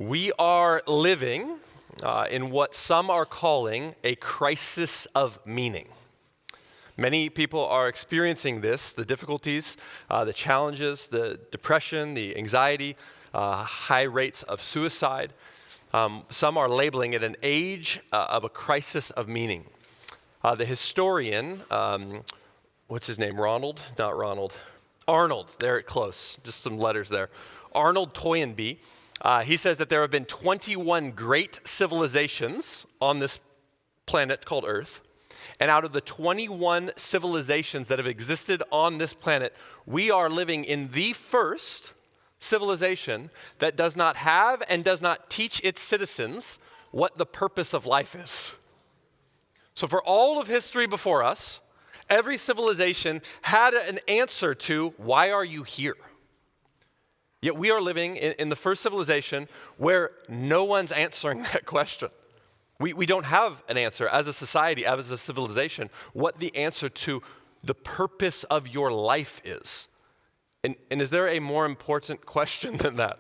We are living in what some are calling a crisis of meaning. Many people are experiencing this, the difficulties, the challenges, the depression, the anxiety, high rates of suicide. Some are labeling it an age of a crisis of meaning. The historian, what's his name, Ronald? Not Ronald. Arnold, there, close, just some letters there. Arnold Toynbee. He says that there have been 21 great civilizations on this planet called Earth. And out of the 21 civilizations that have existed on this planet, we are living in the first civilization that does not have and does not teach its citizens what the purpose of life is. So for all of history before us, every civilization had an answer to, why are you here? Yet we are living in the first civilization where no one's answering that question. We don't have an answer as a society, as a civilization, what the answer to the purpose of your life is. And is there a more important question than that?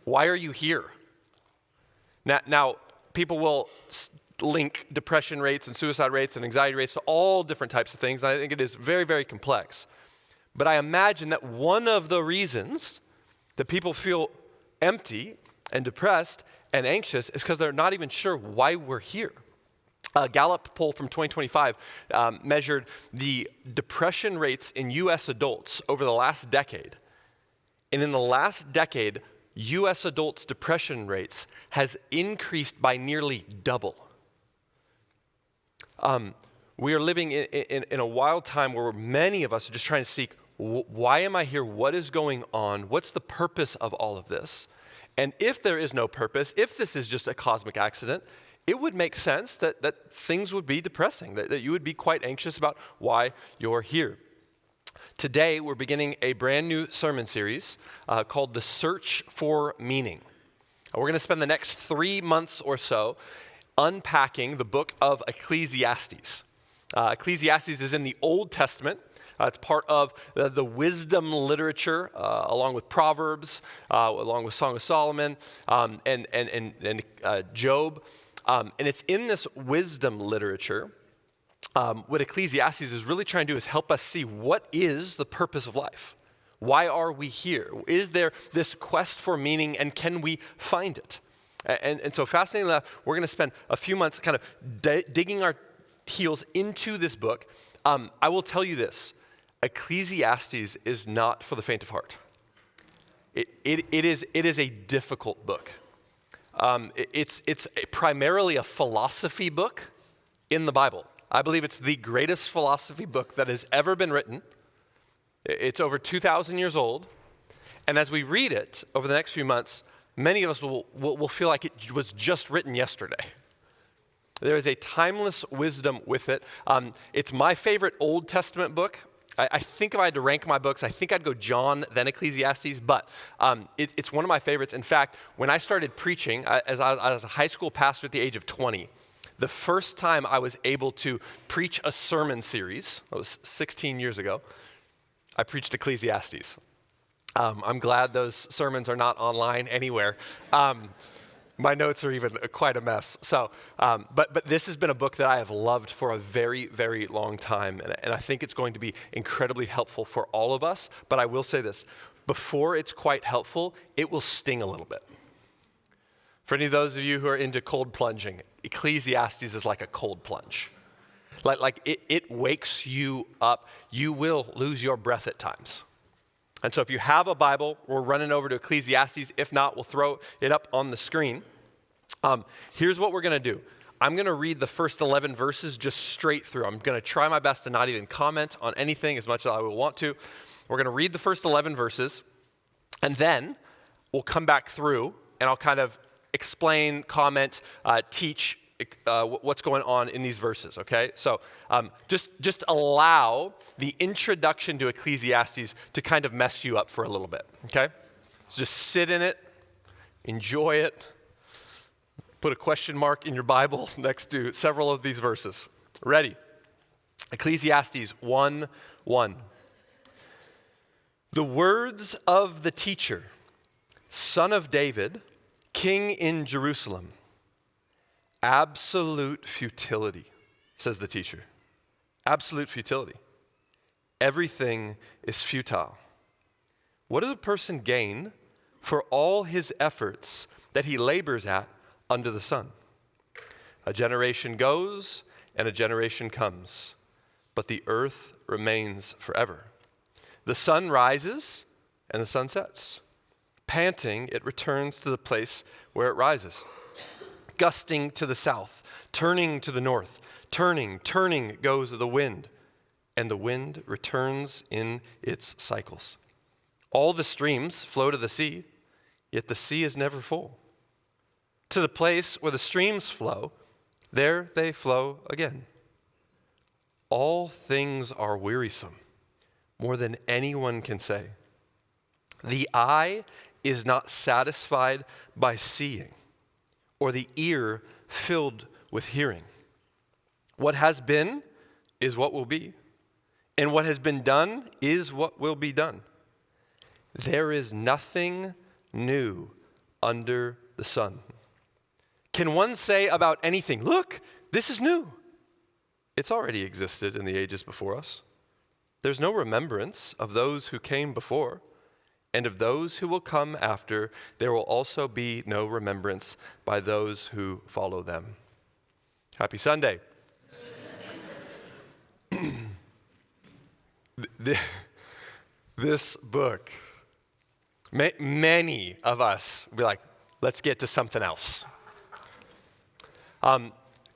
Why are you here? Now people will link depression rates and suicide rates and anxiety rates to all different types of things. And I think it is very, very complex. But I imagine that one of the reasons that people feel empty and depressed and anxious is because they're not even sure why we're here. A Gallup poll from 2025 measured the depression rates in U.S. adults over the last decade. And in the last decade, U.S. adults' depression rates has increased by nearly double. We are living in a wild time where many of us are just trying to seek, why am I here? What is going on? What's the purpose of all of this? And if there is no purpose, if this is just a cosmic accident, it would make sense that things would be depressing, that you would be quite anxious about why you're here. Today, we're beginning a brand new sermon series called The Search for Meaning. We're going to spend the next 3 months or so unpacking the book of Ecclesiastes. Ecclesiastes is in the Old Testament. It's part of the wisdom literature, along with Proverbs, along with Song of Solomon, and Job. And it's in this wisdom literature, what Ecclesiastes is really trying to do is help us see what is the purpose of life. Why are we here? Is there this quest for meaning, and can we find it? And so fascinatingly enough, we're going to spend a few months kind of digging our heels into this book. I will tell you this. Ecclesiastes is not for the faint of heart. It is a difficult book. It's primarily a philosophy book in the Bible. I believe it's the greatest philosophy book that has ever been written. It's over 2,000 years old. And as we read it over the next few months, many of us will feel like it was just written yesterday. There is a timeless wisdom with it. It's my favorite Old Testament book. I think if I had to rank my books, I think I'd go John, then Ecclesiastes, but it's one of my favorites. In fact, when I started preaching, as I was a high school pastor at the age of 20, the first time I was able to preach a sermon series, that was 16 years ago, I preached Ecclesiastes. I'm glad those sermons are not online anywhere. My notes are even quite a mess. So, but this has been a book that I have loved for a very, very long time, and I think it's going to be incredibly helpful for all of us. But I will say this, before it's quite helpful, it will sting a little bit. For any of those of you who are into cold plunging, Ecclesiastes is like a cold plunge. Like it wakes you up. You will lose your breath at times. And so if you have a Bible, we're running over to Ecclesiastes. If not, we'll throw it up on the screen. Here's what we're going to do. I'm going to read the first 11 verses just straight through. I'm going to try my best to not even comment on anything as much as I will want to. We're going to read the first 11 verses, and then we'll come back through, and I'll kind of explain, comment, teach what's going on in these verses, okay? So just allow the introduction to Ecclesiastes to kind of mess you up for a little bit, okay? So just sit in it, enjoy it, put a question mark in your Bible next to several of these verses. Ready? Ecclesiastes 1:1. The words of the teacher, son of David, king in Jerusalem. Absolute futility, says the teacher. Absolute futility. Everything is futile. What does a person gain for all his efforts that he labors at under the sun? A generation goes and a generation comes, but the earth remains forever. The sun rises and the sun sets. Panting, it returns to the place where it rises. Gusting to the south, turning to the north, turning goes the wind, and the wind returns in its cycles. All the streams flow to the sea, yet the sea is never full. To the place where the streams flow, there they flow again. All things are wearisome, more than anyone can say. The eye is not satisfied by seeing, or the ear filled with hearing. What has been is what will be, and what has been done is what will be done. There is nothing new under the sun. Can one say about anything, look, this is new? It's already existed in the ages before us. There's no remembrance of those who came before, and of those who will come after, there will also be no remembrance by those who follow them. Happy Sunday. This book, many of us will be like, let's get to something else.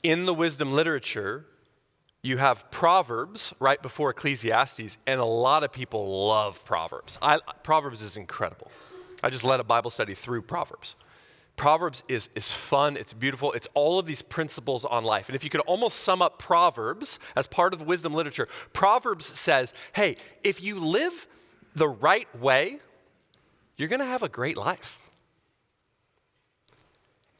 In the wisdom literature, you have Proverbs right before Ecclesiastes, and a lot of people love Proverbs. Proverbs is incredible. I just led a Bible study through Proverbs. Proverbs is fun, it's beautiful, it's all of these principles on life. And if you could almost sum up Proverbs as part of wisdom literature, Proverbs says, hey, if you live the right way, you're going to have a great life.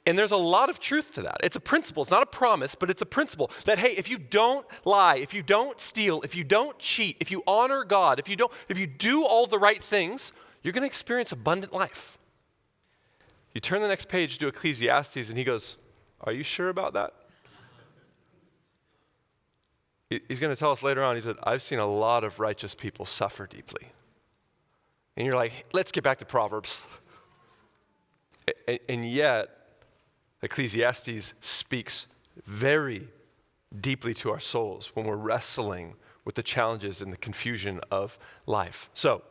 And there's a lot of truth to that. It's a principle. It's not a promise, but it's a principle that, hey, if you don't lie, if you don't steal, if you don't cheat, if you honor God, if you do all the right things, you're going to experience abundant life. You turn the next page to Ecclesiastes, and he goes, are you sure about that? He's going to tell us later on, he said, I've seen a lot of righteous people suffer deeply. And you're like, let's get back to Proverbs. And yet, Ecclesiastes speaks very deeply to our souls when we're wrestling with the challenges and the confusion of life. So,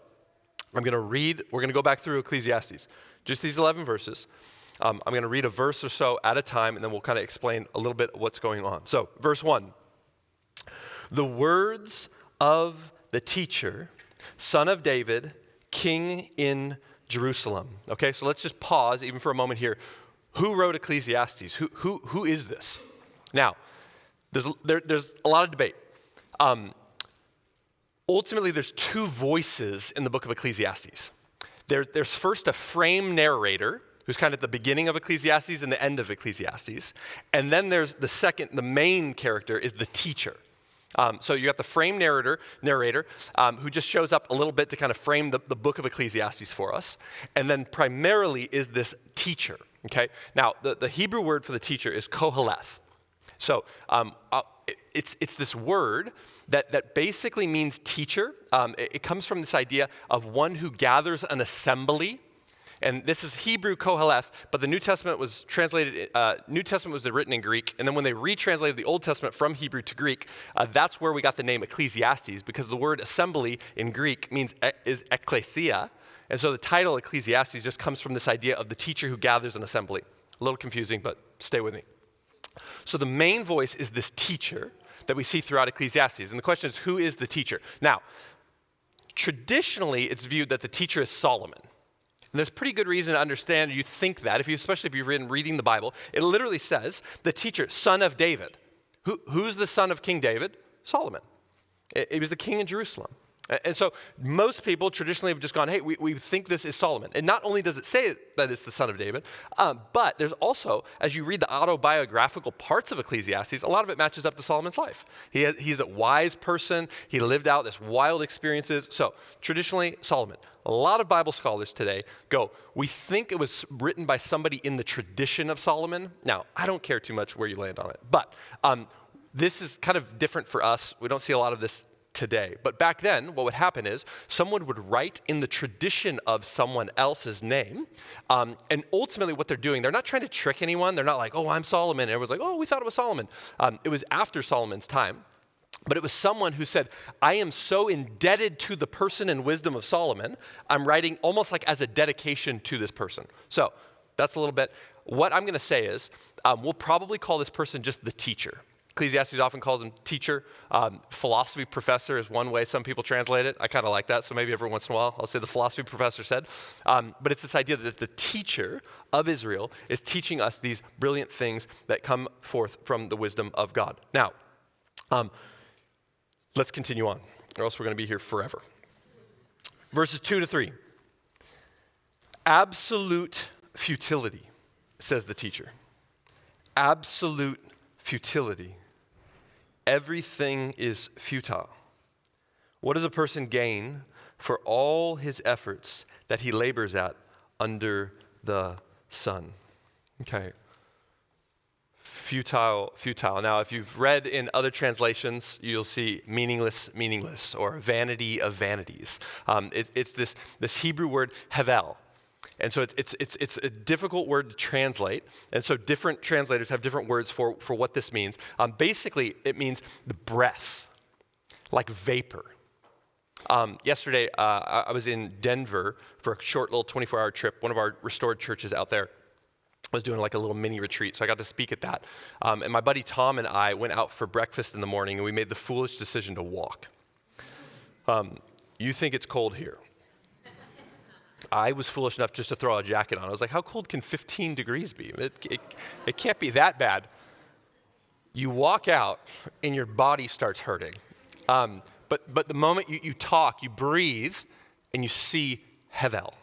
we're going to go back through Ecclesiastes, just these 11 verses. I'm going to read a verse or so at a time, and then we'll kind of explain a little bit what's going on. So, verse 1. The words of the teacher, son of David, king in Jerusalem. Okay, so let's just pause even for a moment here. Who wrote Ecclesiastes? Who is this? Now, there's a lot of debate. Ultimately, there's two voices in the book of Ecclesiastes. There's first a frame narrator, who's kind of at the beginning of Ecclesiastes and the end of Ecclesiastes. And then there's the main character is the teacher. So you got the frame narrator, who just shows up a little bit to kind of frame the book of Ecclesiastes for us. And then primarily is this teacher, okay? Now, the Hebrew word for the teacher is koheleth. So it's this word that basically means teacher. It comes from this idea of one who gathers an assembly. And this is Hebrew koheleth, but the New Testament was written in Greek, and then when they retranslated the Old Testament from Hebrew to Greek, that's where we got the name Ecclesiastes, because the word assembly in Greek is ekklesia, and so the title Ecclesiastes just comes from this idea of the teacher who gathers an assembly. A little confusing, but stay with me. So the main voice is this teacher that we see throughout Ecclesiastes, and the question is, who is the teacher? Now, traditionally, it's viewed that the teacher is Solomon. And there's pretty good reason to understand, you think that, especially if you've been reading the Bible. It literally says, the teacher, son of David. Who's the son of King David? Solomon. He was the king in Jerusalem. And so most people traditionally have just gone, hey, we think this is Solomon. And not only does it say that it's the son of David, but there's also, as you read the autobiographical parts of Ecclesiastes, a lot of it matches up to Solomon's life. He's a wise person. He lived out this wild experiences. So traditionally, Solomon. A lot of Bible scholars today go, we think it was written by somebody in the tradition of Solomon. Now, I don't care too much where you land on it, but this is kind of different for us. We don't see a lot of this today. But back then, what would happen is someone would write in the tradition of someone else's name. And ultimately what they're doing, they're not trying to trick anyone. They're not like, oh, I'm Solomon. And everyone's like, oh, we thought it was Solomon. It was after Solomon's time. But it was someone who said, I am so indebted to the person and wisdom of Solomon, I'm writing almost like as a dedication to this person. So that's a little bit. What I'm going to say is, we'll probably call this person just the teacher. Ecclesiastes often calls him teacher. Philosophy professor is one way some people translate it. I kind of like that, so maybe every once in a while I'll say the philosophy professor said. But it's this idea that the teacher of Israel is teaching us these brilliant things that come forth from the wisdom of God. Now, let's continue on, or else we're going to be here forever. Verses 2-3. Absolute futility, says the teacher. Absolute futility. Everything is futile. What does a person gain for all his efforts that he labors at under the sun? Okay. Futile. Now, if you've read in other translations, you'll see meaningless, or vanity of vanities. It's this Hebrew word hevel. And so it's a difficult word to translate. And so different translators have different words for what this means. Basically, it means the breath, like vapor. Yesterday, I was in Denver for a short little 24-hour trip, one of our restored churches out there. I was doing like a little mini retreat, so I got to speak at that. And my buddy Tom and I went out for breakfast in the morning, and we made the foolish decision to walk. You think it's cold here. I was foolish enough just to throw a jacket on. I was like, how cold can 15 degrees be? It can't be that bad. You walk out, and your body starts hurting. But the moment you talk, you breathe, and you see hevel.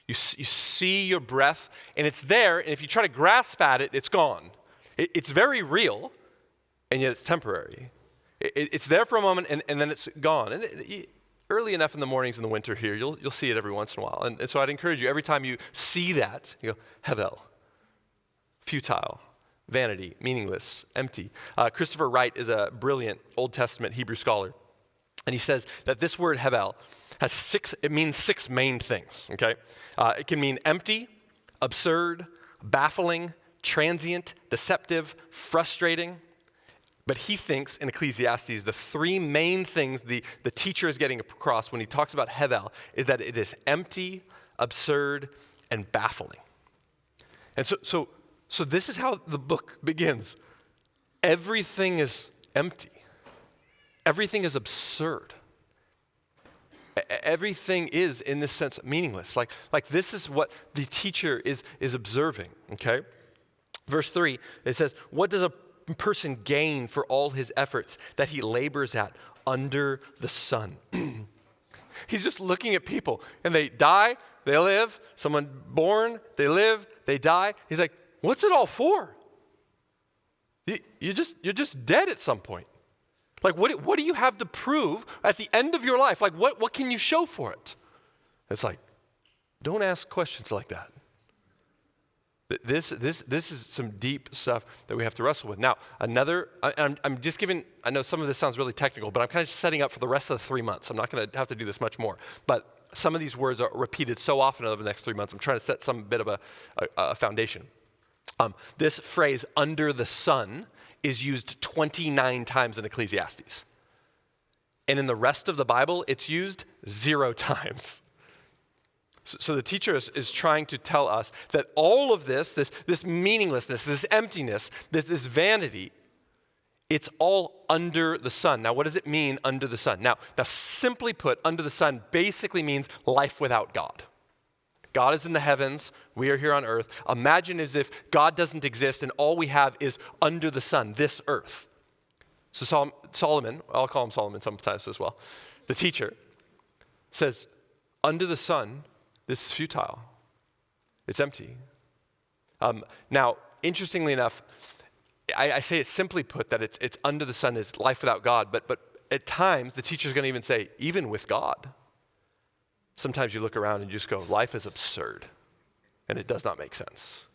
You see your breath, and it's there, and if you try to grasp at it, it's gone. It's very real, and yet it's temporary. It's there for a moment, and then it's gone. And early enough in the mornings in the winter here, you'll see it every once in a while. And so I'd encourage you, every time you see that, you go, hevel, futile, vanity, meaningless, empty. Christopher Wright is a brilliant Old Testament Hebrew scholar, and he says that this word hevel means six main things, okay? It can mean empty, absurd, baffling, transient, deceptive, frustrating. But he thinks in Ecclesiastes, the three main things the teacher is getting across when he talks about hevel is that it is empty, absurd, and baffling. And so this is how the book begins. Everything is empty. Everything is absurd. Everything is, in this sense, meaningless. Like this is what the teacher is observing, okay? Verse 3, it says, what does a person gain for all his efforts that he labors at under the sun? He's just looking at people, and they die, they live. Someone born, they live, they die. He's like, what's it all for? You're just dead at some point. Like, what do you have to prove at the end of your life? Like, what can you show for it? It's like, don't ask questions like that. This is some deep stuff that we have to wrestle with. Now, I'm just giving, I know some of this sounds really technical, but I'm kind of setting up for the rest of the 3 months. I'm not going to have to do this much more. But some of these words are repeated so often over the next 3 months. I'm trying to set some bit of a foundation. This phrase, under the sun, is used 29 times in Ecclesiastes. And in the rest of the Bible, it's used 0 times. So the teacher is trying to tell us that all of this meaninglessness, this emptiness, this vanity, it's all under the sun. Now, what does it mean, under the sun? Now, simply put, under the sun basically means life without God. God is in the heavens, we are here on earth. Imagine as if God doesn't exist and all we have is under the sun, this earth. So Solomon, I'll call him Solomon sometimes as well. the teacher, says, under the sun, this is futile. It's empty. Now, interestingly enough, I say it simply put that it's under the sun is life without God, but at times the teacher's going to even say, even with God. Sometimes you look around and you just go, life is absurd, and it does not make sense.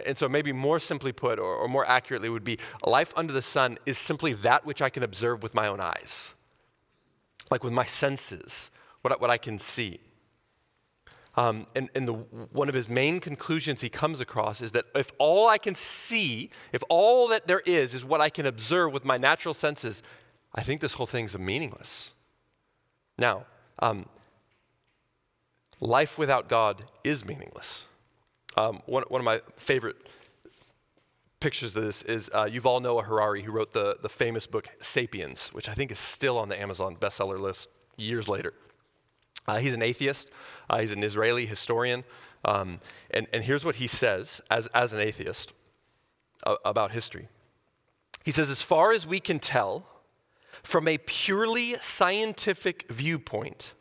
And so maybe more simply put, or more accurately would be, life under the sun is simply that which I can observe with my own eyes, like with my senses, what I can see. And one of his main conclusions he comes across is that if all I can see, if all that there is what I can observe with my natural senses, I think this whole thing's meaningless. Now, life without God is meaningless. One of my favorite pictures of this is Yuval Noah Harari, who wrote the famous book Sapiens, which I think is still on the Amazon bestseller list years later. He's an atheist. He's an Israeli historian. And here's what he says as an atheist about history. He says, as far as we can tell, from a purely scientific viewpoint,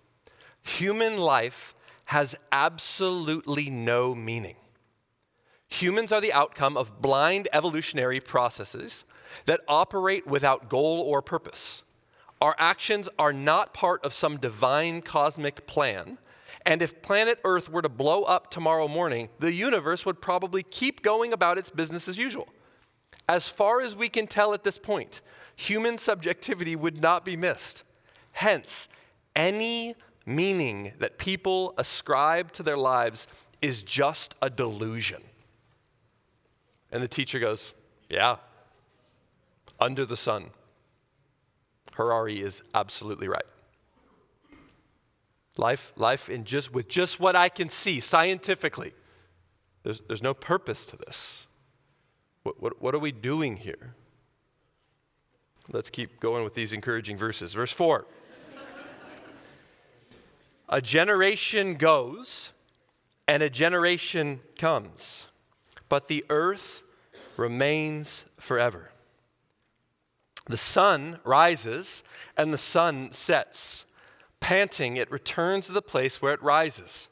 human life has absolutely no meaning. Humans are the outcome of blind evolutionary processes that operate without goal or purpose. Our actions are not part of some divine cosmic plan, and if planet Earth were to blow up tomorrow morning, the universe would probably keep going about its business as usual. As far as we can tell at this point, human subjectivity would not be missed. Hence, any meaning that people ascribe to their lives is just a delusion. And the teacher goes, yeah, under the sun. Harari is absolutely right. Life with just what I can see scientifically, there's no purpose to this. What are we doing here? Let's keep going with these encouraging verses. Verse 4. A generation goes and a generation comes, but the earth remains forever. The sun rises and the sun sets. Panting, it returns to the place where it rises.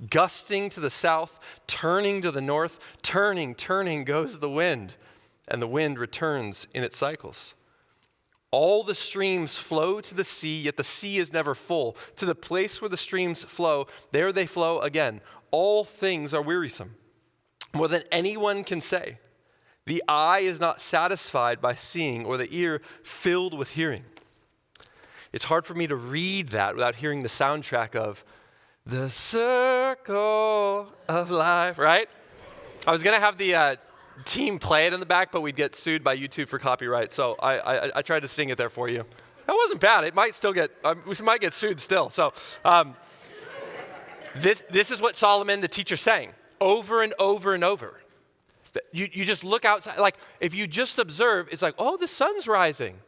Gusting to the south, turning to the north, turning goes the wind, and the wind returns in its cycles. All the streams flow to the sea, yet the sea is never full. To the place where the streams flow, there they flow again. All things are wearisome, more than anyone can say. The eye is not satisfied by seeing, or the ear filled with hearing. It's hard for me to read that without hearing the soundtrack of The Circle of Life, right? I was going to have the team play it in the back, but we'd get sued by YouTube for copyright, so I tried to sing it there for you. That wasn't bad. It might still get, we might get sued still. So this is what Solomon, the teacher, sang over and over and over. You just look outside, like if you just observe, it's like, oh, the sun's rising.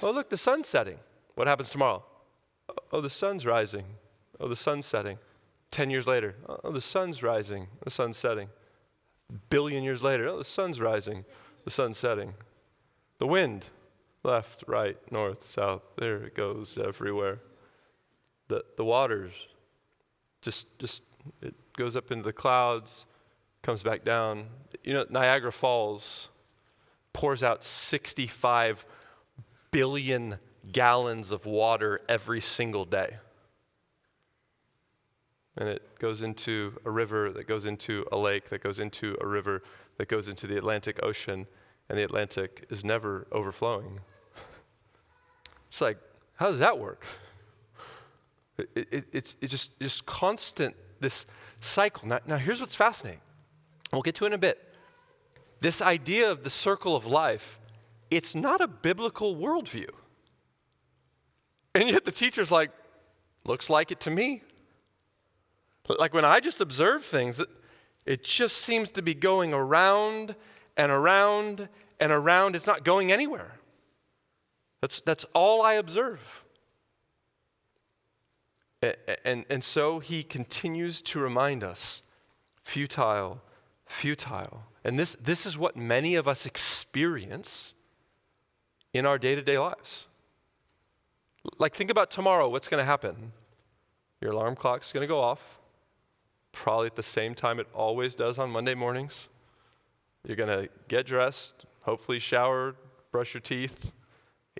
Oh, look, the sun's setting. What happens tomorrow? Oh, the sun's rising. Oh, the sun's setting. 10 years later, oh, the sun's rising. The sun's setting. Billion years later, oh, the sun's rising. The sun's setting. The wind, left, right, north, south, there it goes everywhere. The waters, just it goes up into the clouds, comes back down. You know, Niagara Falls pours out 65 billion gallons of water every single day. And it goes into a river that goes into a lake that goes into a river that goes into the Atlantic Ocean, and the Atlantic is never overflowing. It's like, how does that work? It's just constant, this cycle. Now here's what's fascinating. We'll get to it in a bit. This idea of the circle of life, it's not a biblical worldview. And yet the teacher's like, looks like it to me. Like when I just observe things, it just seems to be going around and around and around. It's not going anywhere. That's all I observe. And so he continues to remind us, futile. And this is what many of us experience in our day-to-day lives. Like, think about tomorrow. What's going to happen? Your alarm clock's going to go off, probably at the same time it always does on Monday mornings. You're going to get dressed, hopefully shower, brush your teeth,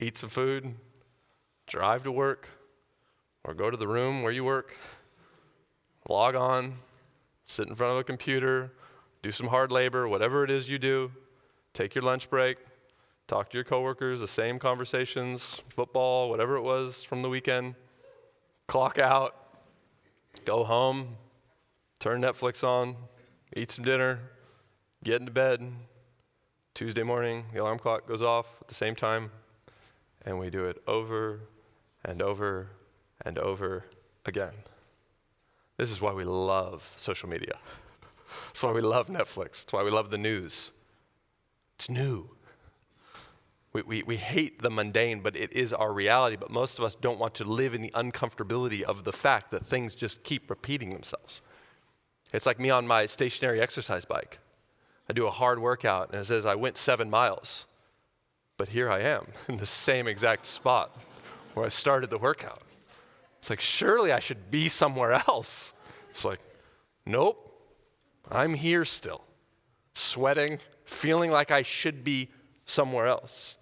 eat some food, drive to work, or go to the room where you work, log on, sit in front of a computer, do some hard labor, whatever it is you do, take your lunch break, talk to your coworkers, the same conversations, football, whatever it was from the weekend, clock out, go home, turn Netflix on, eat some dinner, get into bed. Tuesday morning, the alarm clock goes off at the same time, and we do it over and over and over again. This is why we love social media. That's why we love Netflix. That's why we love the news. It's new. We hate the mundane, but it is our reality. But most of us don't want to live in the uncomfortability of the fact that things just keep repeating themselves. It's like me on my stationary exercise bike. I do a hard workout, and it says I went 7 miles. But here I am in the same exact spot where I started the workout. It's like, surely I should be somewhere else. It's like, nope, I'm here still, sweating, feeling like I should be somewhere else.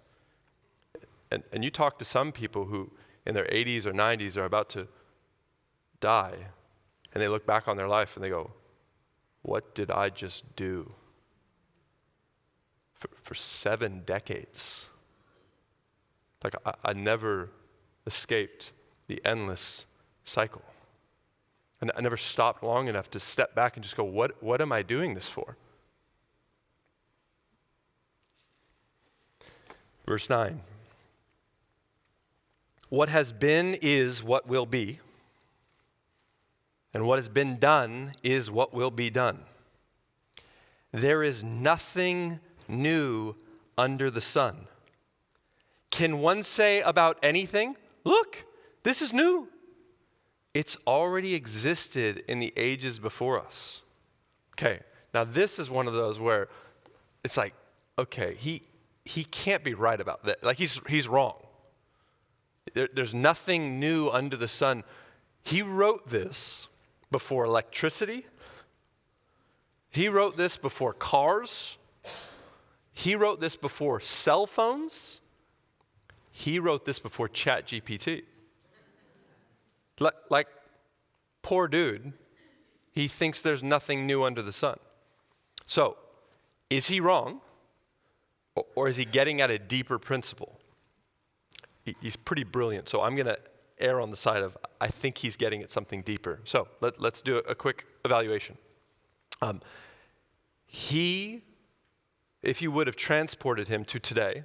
And you talk to some people who in their 80s or 90s are about to die, and they look back on their life and they go, what did I just do? For 7 decades. Like I never escaped the endless cycle. And I never stopped long enough to step back and just go, what am I doing this for? Verse 9. What has been is what will be, and what has been done is what will be done. There is nothing new under the sun. Can one say about anything, look, this is new? It's already existed in the ages before us. Okay, now this is one of those where it's like, okay, he can't be right about that. Like he's wrong. There's nothing new under the sun. He wrote this before electricity. He wrote this before cars. He wrote this before cell phones. He wrote this before ChatGPT. Like, poor dude, he thinks there's nothing new under the sun. So, is he wrong? Or is he getting at a deeper principle? He's pretty brilliant, so I'm going to err on the side of I think he's getting at something deeper. So, let's do a quick evaluation. If you would have transported him to today,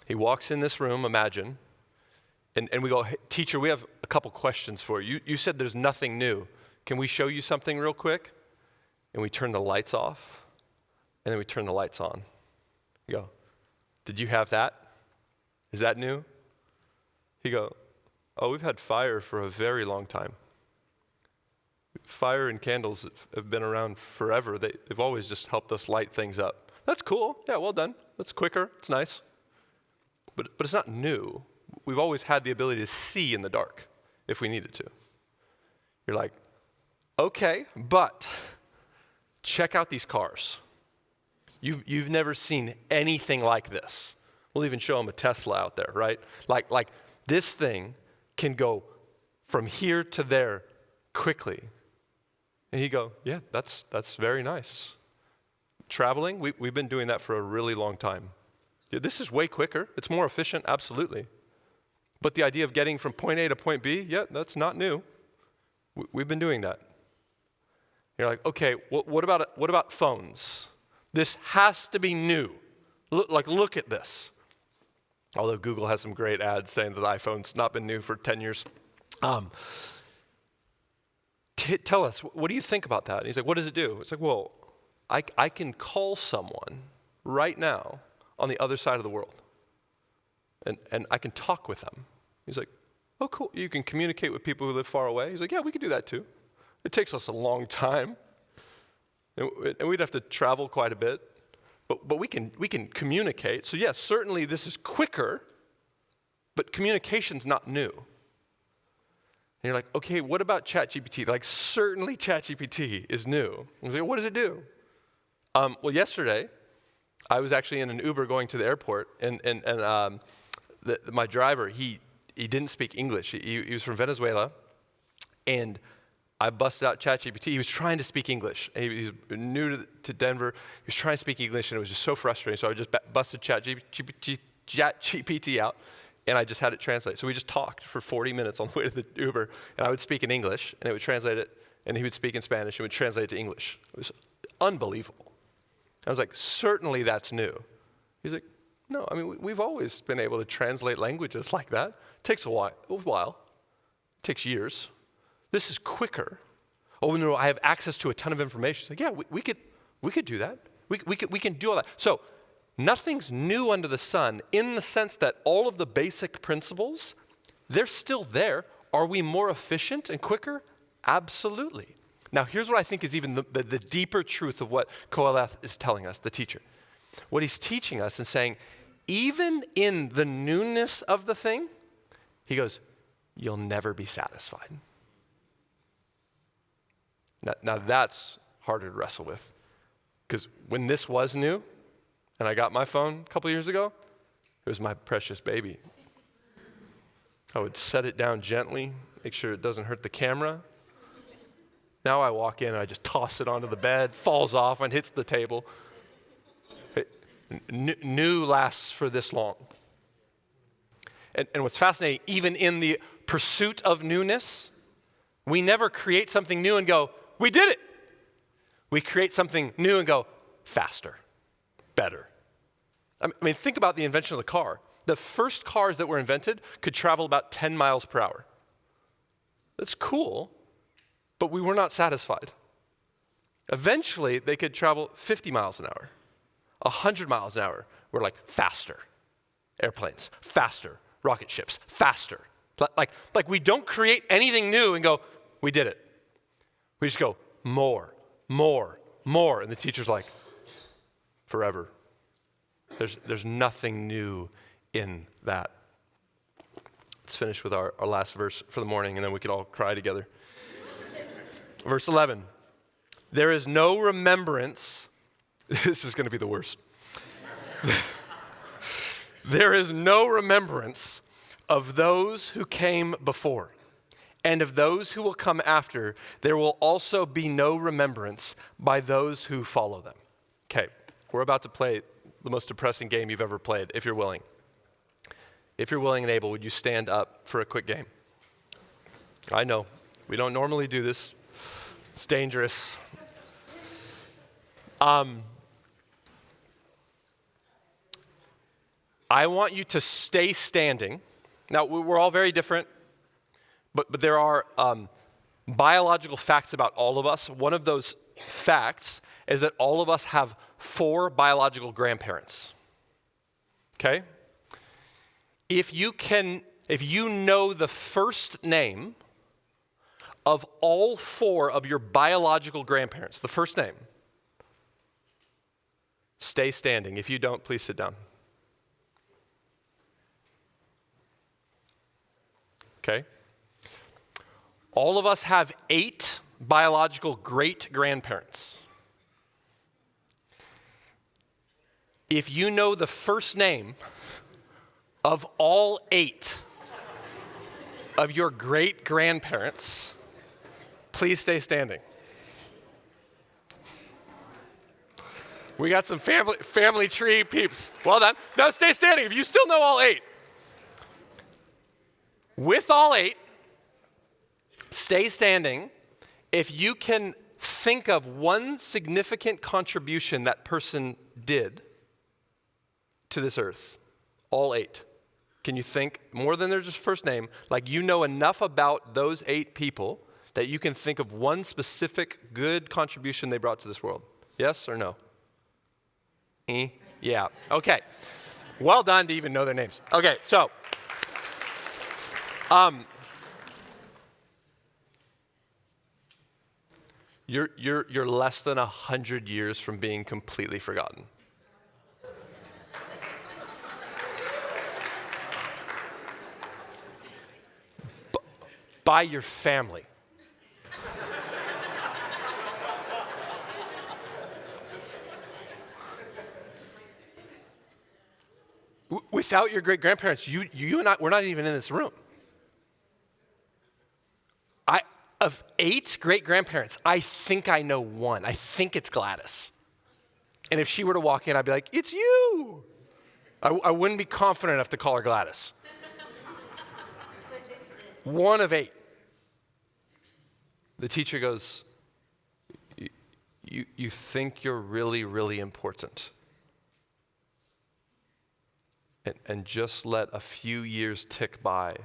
he walks in this room, imagine, and we go, hey, teacher, we have a couple questions for you. You said there's nothing new. Can we show you something real quick? And we turn the lights off, and then we turn the lights on. You go, did you have that? Is that new? He go, oh, we've had fire for a very long time. Fire and candles have been around forever. They've always just helped us light things up. That's cool. Yeah, well done. That's quicker. It's nice. But it's not new. We've always had the ability to see in the dark if we needed to. You're like, okay, but check out these cars. You've never seen anything like this. We'll even show them a Tesla out there, right? Like this thing can go from here to there quickly. And he'd go, yeah, that's very nice. Traveling, we've been doing that for a really long time. Yeah, this is way quicker. It's more efficient, absolutely. But the idea of getting from point A to point B, yeah, that's not new. We've been doing that. You're like, okay, what about phones? This has to be new. Look at this. Although Google has some great ads saying that the iPhone's not been new for 10 years. Tell us, what do you think about that? And he's like, what does it do? It's like, well, I can call someone right now on the other side of the world. And I can talk with them. He's like, oh, cool. You can communicate with people who live far away. He's like, yeah, we can do that too. It takes us a long time. And we'd have to travel quite a bit. But we can communicate. So yes, certainly this is quicker. but communication's not new. And you're like, okay, what about ChatGPT? Like, certainly ChatGPT is new. I was like, what does it do? Well, yesterday, I was actually in an Uber going to the airport, and my driver, he didn't speak English. He was from Venezuela, and I busted out ChatGPT. He was trying to speak English. He was new to Denver. He was trying to speak English, and it was just so frustrating. So I just busted ChatGPT out, and I just had it translate. So we just talked for 40 minutes on the way to the Uber, and I would speak in English, and it would translate it, and he would speak in Spanish, and would translate it to English. It was unbelievable. I was like, certainly that's new. He's like, no, I mean, we've always been able to translate languages like that. It takes a while. It takes years. This is quicker. Oh, no, I have access to a ton of information. It's like, yeah, we could do that. We can do all that. So nothing's new under the sun in the sense that all of the basic principles, they're still there. Are we more efficient and quicker? Absolutely. Now, here's what I think is even the deeper truth of what Koheleth is telling us, the teacher. What he's teaching us and saying, even in the newness of the thing, he goes, you'll never be satisfied. Now that's harder to wrestle with. Because when this was new, and I got my phone a couple years ago, it was my precious baby. I would set it down gently, make sure it doesn't hurt the camera. Now I walk in and I just toss it onto the bed, falls off and hits the table. New lasts for this long. And what's fascinating, even in the pursuit of newness, we never create something new and go, we did it. We create something new and go, faster, better. I mean, think about the invention of the car. The first cars that were invented could travel about 10 miles per hour. That's cool, but we were not satisfied. Eventually, they could travel 50 miles an hour, 100 miles an hour. We're like, faster. Airplanes, faster. Rocket ships, faster. Like we don't create anything new and go, we did it. We just go, more. And the teacher's like, forever. There's nothing new in that. Let's finish with our last verse for the morning, and then we can all cry together. Verse 11. There is no remembrance. This is going to be the worst. There is no remembrance of those who came before, and of those who will come after. There will also be no remembrance by those who follow them. Okay, we're about to play the most depressing game you've ever played, if you're willing. If you're willing and able, would you stand up for a quick game? I know, we don't normally do this. It's dangerous. I want you to stay standing. Now, we're all very different, but there are biological facts about all of us. One of those facts is that all of us have 4 biological grandparents. Okay? If you know the first name of all 4 of your biological grandparents, the first name, stay standing. If you don't, please sit down. Okay? All of us have 8 biological great-grandparents. If you know the first name of all 8 of your great-grandparents, please stay standing. We got some family tree peeps. Well done. No, stay standing if you still know all 8. With all 8, stay standing if you can think of one significant contribution that person did to this earth. All 8. Can you think more than their just first name? Like you know enough about those 8 people that you can think of one specific good contribution they brought to this world. Yes or no? Yeah. Okay. Well done to even know their names. Okay, so you're less than 100 years from being completely forgotten. by your family. Without your great-grandparents, you and I, we're not even in this room. Of 8 great-grandparents, I think I know one. I think it's Gladys. And if she were to walk in, I'd be like, it's you. I wouldn't be confident enough to call her Gladys. One of 8. The teacher goes, you think you're really, really important. And just let a few years tick by,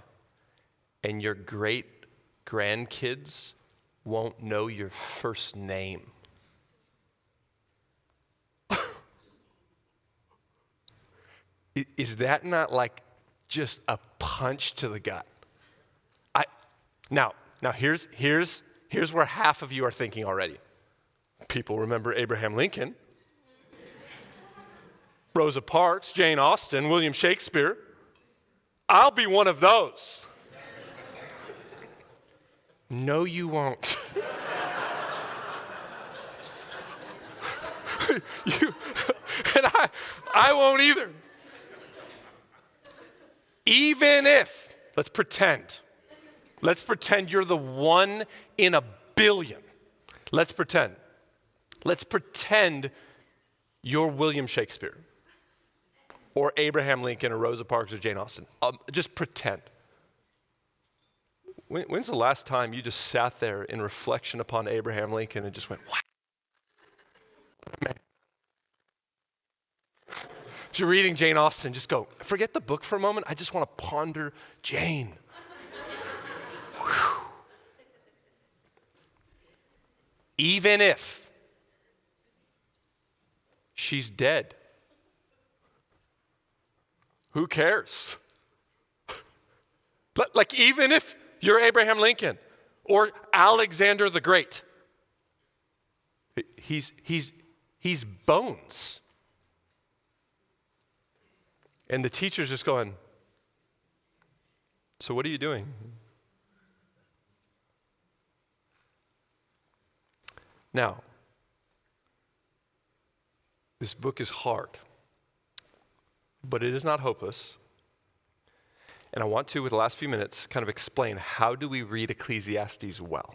and your great-grandkids won't know your first name. Is that not like just a punch to the gut? Now here's where half of you are thinking already. People remember Abraham Lincoln, Rosa Parks, Jane Austen, William Shakespeare. I'll be one of those. No, you won't. And I won't either. Even if, let's pretend you're the 1 in a billion. Let's pretend you're William Shakespeare or Abraham Lincoln or Rosa Parks or Jane Austen. Just pretend. When's the last time you just sat there in reflection upon Abraham Lincoln and just went, wow? Man. As you're reading Jane Austen, just go, forget the book for a moment. I just want to ponder Jane. Even if she's dead, who cares? Like even if you're Abraham Lincoln or Alexander the Great, he's bones. And the teacher's just going, so what are you doing? Now, this book is hard, but it is not hopeless. And I want to, with the last few minutes, kind of explain how do we read Ecclesiastes well?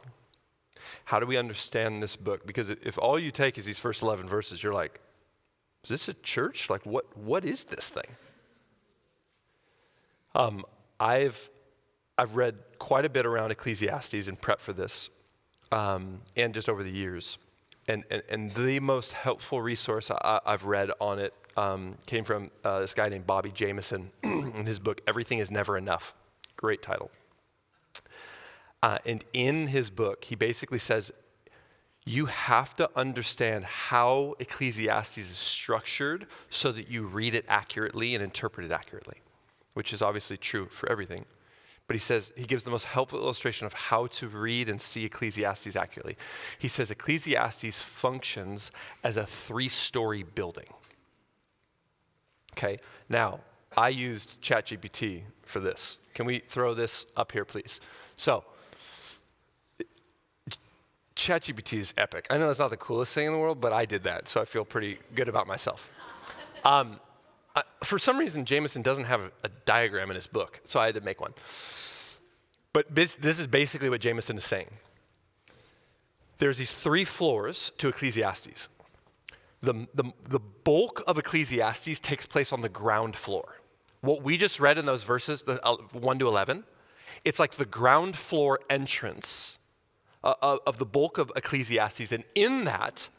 How do we understand this book? Because if all you take is these first 11 verses, you're like, is this a church? Like, what is this thing? I've read quite a bit around Ecclesiastes in prep for this, and just over the years. And the most helpful resource I've read on it came from this guy named Bobby Jameson in his book, Everything is Never Enough. Great title. And in his book, he basically says, you have to understand how Ecclesiastes is structured so that you read it accurately and interpret it accurately, which is obviously true for everything. But he says, he gives the most helpful illustration of how to read and see Ecclesiastes accurately. He says Ecclesiastes functions as a 3-story building. Okay, now, I used ChatGPT for this. Can we throw this up here, please? So, ChatGPT is epic. I know that's not the coolest thing in the world, but I did that, so I feel pretty good about myself. For some reason, Jameson doesn't have a diagram in his book, so I had to make one. But this is basically what Jameson is saying. There's these 3 floors to Ecclesiastes. The bulk of Ecclesiastes takes place on the ground floor. What we just read in those verses, 1 to 11, it's like the ground floor entrance of the bulk of Ecclesiastes. And in that,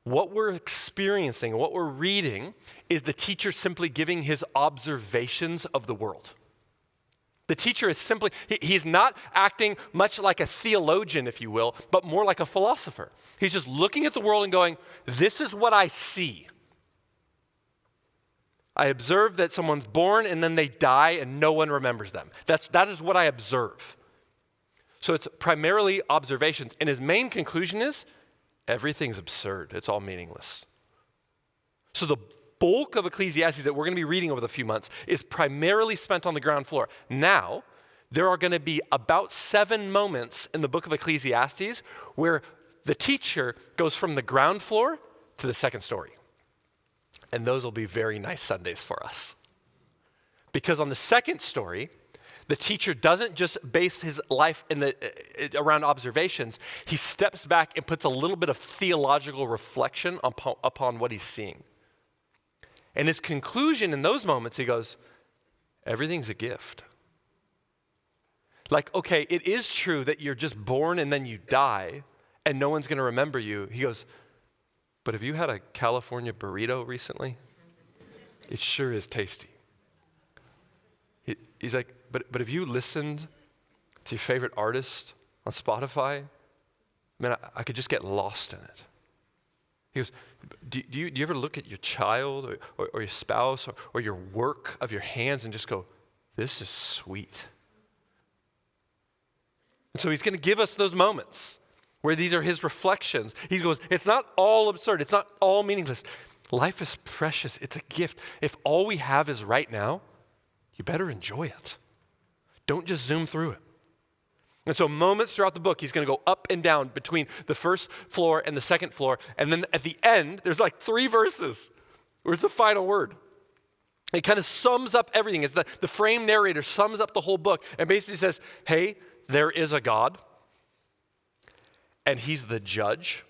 what we're experiencing, what we're reading, is the teacher simply giving his observations of the world. The teacher is simply, he's not acting much like a theologian, if you will, but more like a philosopher. He's just looking at the world and going, this is what I see. I observe that someone's born and then they die and no one remembers them. That is what I observe. So it's primarily observations. And his main conclusion is, everything's absurd. It's all meaningless. So the bulk of Ecclesiastes that we're going to be reading over the few months is primarily spent on the ground floor. Now, there are going to be about 7 moments in the book of Ecclesiastes where the teacher goes from the ground floor to the second story. And those will be very nice Sundays for us. Because on the second story, the teacher doesn't just base his life around observations. He steps back and puts a little bit of theological reflection upon what he's seeing. And his conclusion in those moments, he goes, everything's a gift. Like, okay, it is true that you're just born and then you die and no one's going to remember you. He goes, but have you had a California burrito recently? It sure is tasty. He's like, but have you listened to your favorite artist on Spotify? Man, I could just get lost in it. He goes, do you ever look at your child or your spouse or your work of your hands and just go, this is sweet? And so he's going to give us those moments where these are his reflections. He goes, it's not all absurd. It's not all meaningless. Life is precious. It's a gift. If all we have is right now, you better enjoy it. Don't just zoom through it. And so moments throughout the book, he's going to go up and down between the first floor and the second floor. And then at the end, there's like 3 verses where it's the final word. It kind of sums up everything. It's the frame narrator sums up the whole book and basically says, hey, there is a God, and he's the judge,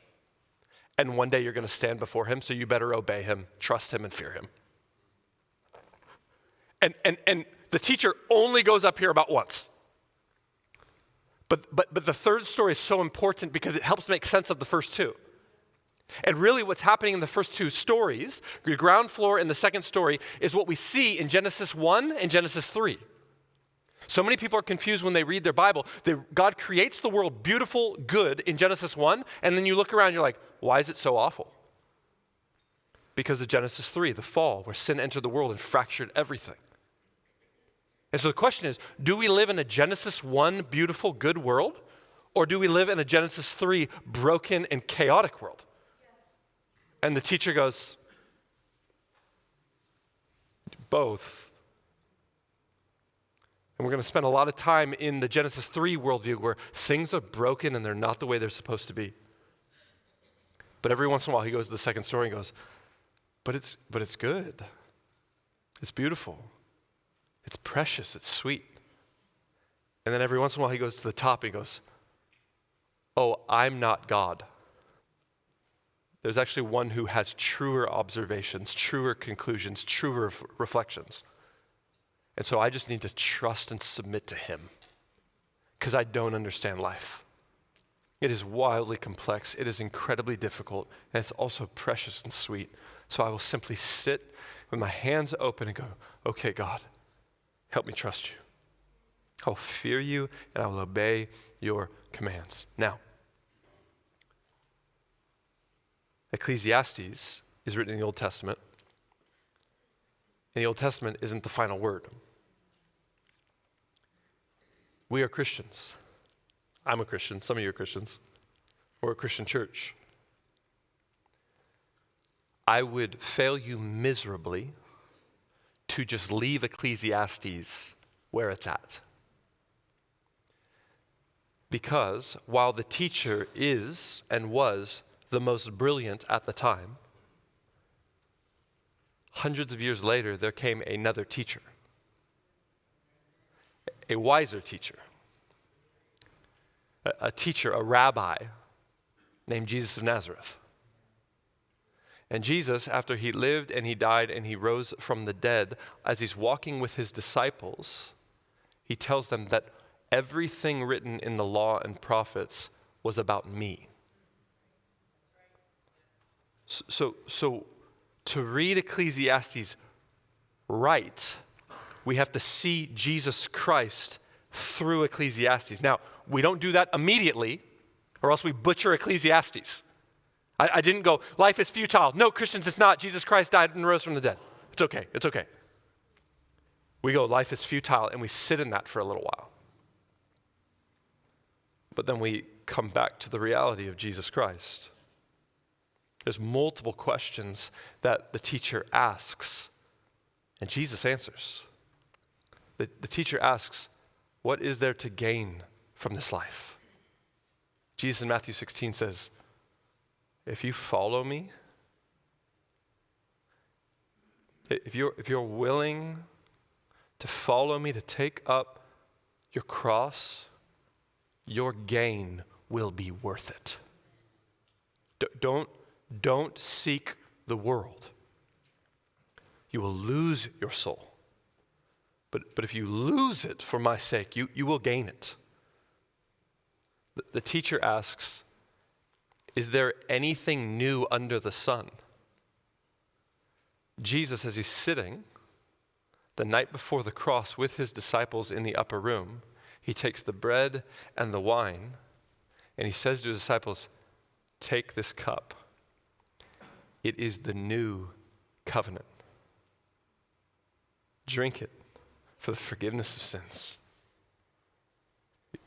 and one day you're going to stand before him, so you better obey him, trust him, and fear him. And the teacher only goes up here about once. But the third story is so important because it helps make sense of the first 2. And really what's happening in the first 2 stories, the ground floor and the second story, is what we see in Genesis 1 and Genesis 3. So many people are confused when they read their Bible. God creates the world beautiful, good in Genesis 1, and then you look around and you're like, why is it so awful? Because of Genesis 3, the fall, where sin entered the world and fractured everything. And so the question is, do we live in a Genesis 1 beautiful, good world, or do we live in a Genesis 3 broken and chaotic world? And the teacher goes, both. And we're going to spend a lot of time in the Genesis 3 worldview where things are broken and they're not the way they're supposed to be. But every once in a while he goes to the second story and goes, but it's good. It's beautiful. It's precious. It's sweet. And then every once in a while he goes to the top and he goes, oh, I'm not God. There's actually one who has truer observations, truer conclusions, truer reflections. And so I just need to trust and submit to him because I don't understand life. It is wildly complex. It is incredibly difficult. And it's also precious and sweet. So I will simply sit with my hands open and go, okay, God, help me trust you. I will fear you and I will obey your commands. Now, Ecclesiastes is written in the Old Testament. And the Old Testament isn't the final word. We are Christians. I'm a Christian. Some of you are Christians. We're a Christian church. I would fail you miserably to just leave Ecclesiastes where it's at. Because while the teacher is and was the most brilliant at the time, hundreds of years later, there came another teacher, a wiser teacher, a teacher, a rabbi named Jesus of Nazareth. And Jesus, after he lived and he died and he rose from the dead, as he's walking with his disciples, he tells them that everything written in the law and prophets was about me. So to read Ecclesiastes right, we have to see Jesus Christ through Ecclesiastes. Now, we don't do that immediately, or else we butcher Ecclesiastes. I didn't go, life is futile. No, Christians, it's not. Jesus Christ died and rose from the dead. It's okay. It's okay. We go, life is futile, and we sit in that for a little while. But then we come back to the reality of Jesus Christ. There's multiple questions that the teacher asks, and Jesus answers. The teacher asks, what is there to gain from this life? Jesus in Matthew 16 says, if you follow me, if you're willing to follow me, to take up your cross, your gain will be worth it. Don't seek the world. You will lose your soul. But if you lose it for my sake, you will gain it. The teacher asks, is there anything new under the sun? Jesus, as he's sitting the night before the cross with his disciples in the upper room, he takes the bread and the wine, and he says to his disciples, take this cup. It is the new covenant. Drink it for the forgiveness of sins.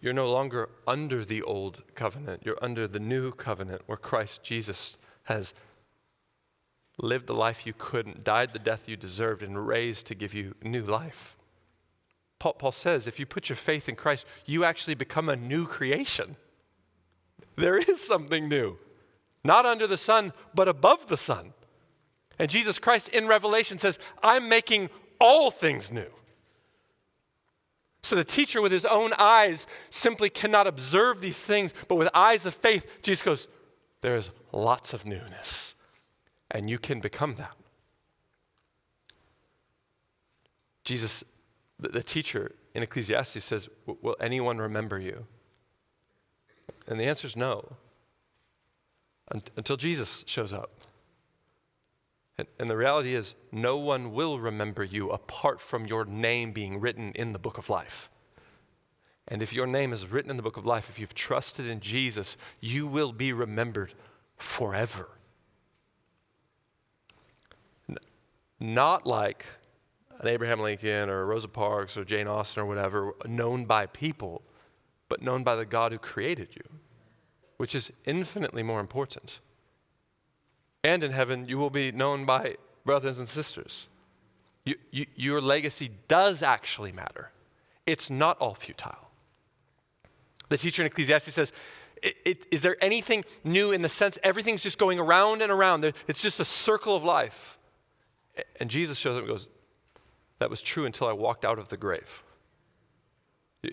You're no longer under the old covenant. You're under the new covenant where Christ Jesus has lived the life you couldn't, died the death you deserved, and raised to give you new life. Paul says if you put your faith in Christ, you actually become a new creation. There is something new, not under the sun, but above the sun. And Jesus Christ in Revelation says, I'm making all things new. So the teacher with his own eyes simply cannot observe these things, but with eyes of faith, Jesus goes, there is lots of newness, and you can become that. Jesus, the teacher in Ecclesiastes says, will anyone remember you? And the answer is no, until Jesus shows up. And the reality is, no one will remember you apart from your name being written in the book of life. And if your name is written in the book of life, if you've trusted in Jesus, you will be remembered forever. Not like an Abraham Lincoln or Rosa Parks or Jane Austen or whatever, known by people, but known by the God who created you, which is infinitely more important. And in heaven, you will be known by brothers and sisters. Your legacy does actually matter. It's not all futile. The teacher in Ecclesiastes says, is there anything new in the sense everything's just going around and around? It's just a circle of life. And Jesus shows up and goes, that was true until I walked out of the grave.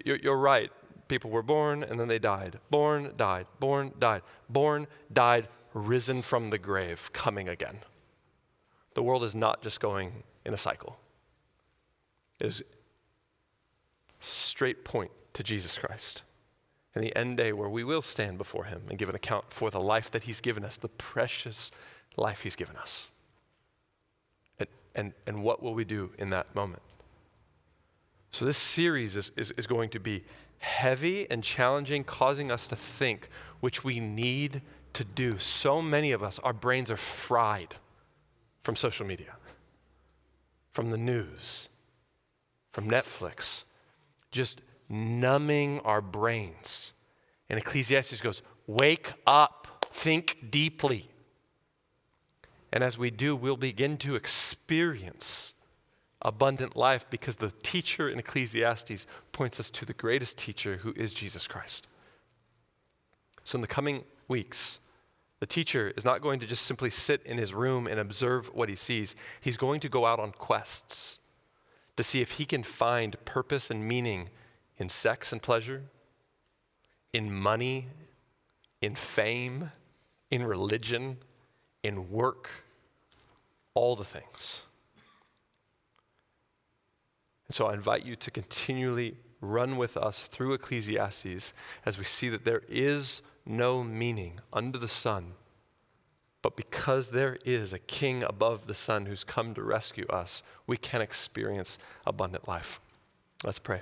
You're right. People were born and then they died. Born, died, born, died. Born, died, risen from the grave, coming again. The world is not just going in a cycle. It is straight point to Jesus Christ and the end day where we will stand before him and give an account for the life that he's given us, the precious life he's given us. And what will we do in that moment? So this series is going to be heavy and challenging, causing us to think, which we need to do. So many of us, our brains are fried from social media, from the news, from Netflix, just numbing our brains. And Ecclesiastes goes, wake up, think deeply. And as we do, we'll begin to experience abundant life because the teacher in Ecclesiastes points us to the greatest teacher who is Jesus Christ. So in the coming weeks, the teacher is not going to just simply sit in his room and observe what he sees. He's going to go out on quests to see if he can find purpose and meaning in sex and pleasure, in money, in fame, in religion, in work, all the things. And so I invite you to continually run with us through Ecclesiastes as we see that there is no meaning under the sun, but because there is a king above the sun who's come to rescue us, we can experience abundant life. Let's pray.